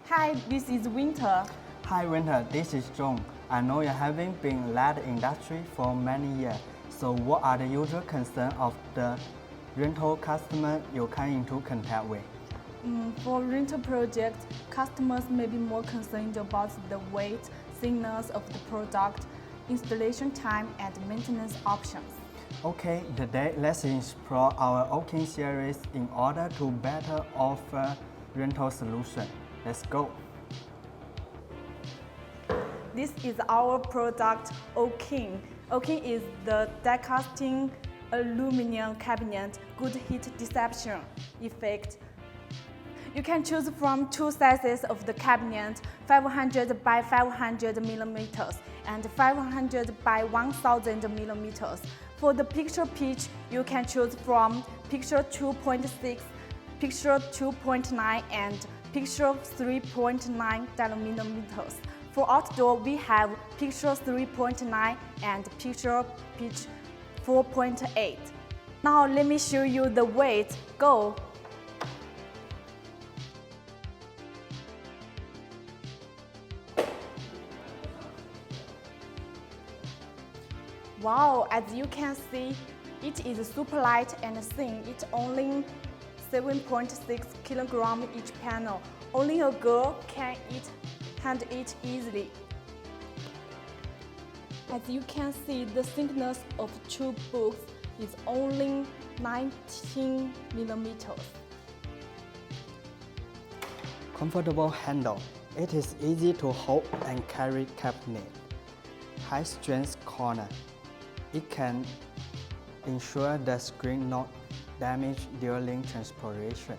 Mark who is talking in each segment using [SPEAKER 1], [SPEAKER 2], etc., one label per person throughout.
[SPEAKER 1] Hi, this is Winter.
[SPEAKER 2] Hi Winter, this is John. I know you having been in that industry for many years. So what are the usual concerns of the rental customer you come into contact with?
[SPEAKER 1] For rental projects, customers may be more concerned about the weight, thickness of the product, installation time, and maintenance options.
[SPEAKER 2] Okay, today let's explore our Oaking series in order to better offer rental solution. Let's go.
[SPEAKER 1] This is our product, Oaking. Oaking is the die-casting aluminum cabinet, good heat dissipation effect. You can choose from two sizes of the cabinet, 500 by 500 millimeters and 500 by 1000 millimeters. For the picture pitch, you can choose from picture 2.6, picture 2.9, and picture 3.9 millimeters. For outdoor, we have picture 3.9 and picture pitch 4.8. Now let me show you the weight. Go! Wow, as you can see, it is super light and thin. It's only 7.6 kilograms each panel. Only a girl can handle it easily. As you can see, the thickness of two books is only 19 millimeters.
[SPEAKER 2] Comfortable handle. It is easy to hold and carry cabinet. High strength corner. It can ensure the screen not damaged during transportation.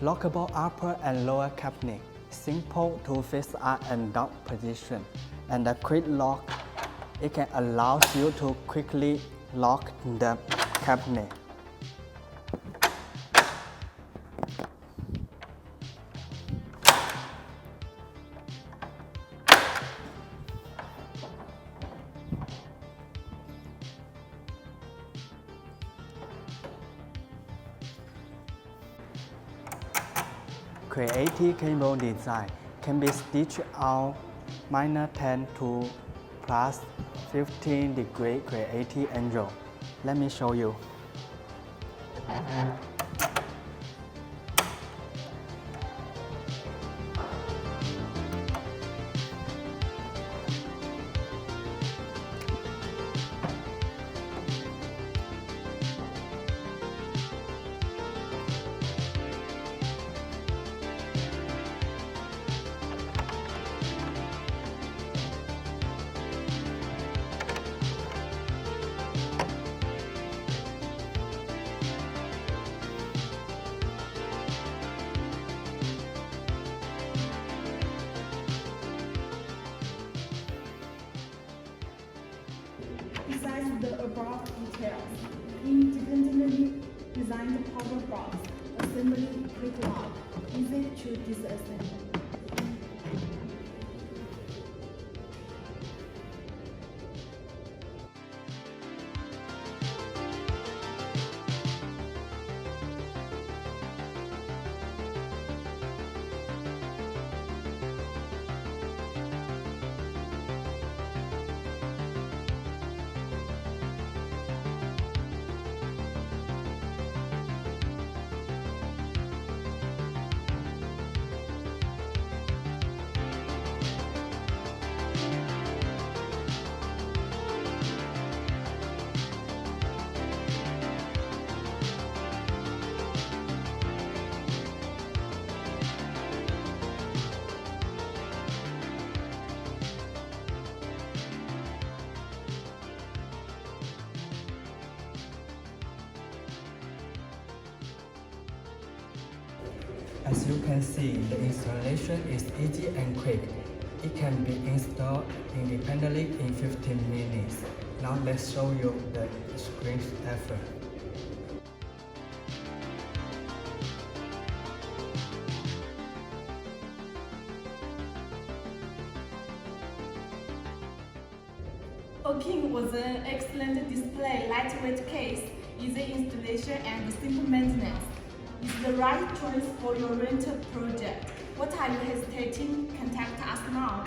[SPEAKER 2] Lockable upper and lower cabinet, simple to fix up and down position, and a quick lock. It can allow you to quickly lock the cabinet. Creative cable design can be stitched out -10 to +15 degree creative angle. Let me show you.
[SPEAKER 1] Besides the above details, independently designed power box, assembly quick lock, easy to disassemble.
[SPEAKER 2] As you can see, the installation is easy and quick. It can be installed independently in 15 minutes. Now let's show you the screen effort.
[SPEAKER 1] Oaking was an excellent display lightweight case. easy installation and simple maintenance. It's the right choice for your rental project. What are you hesitating? Contact us now.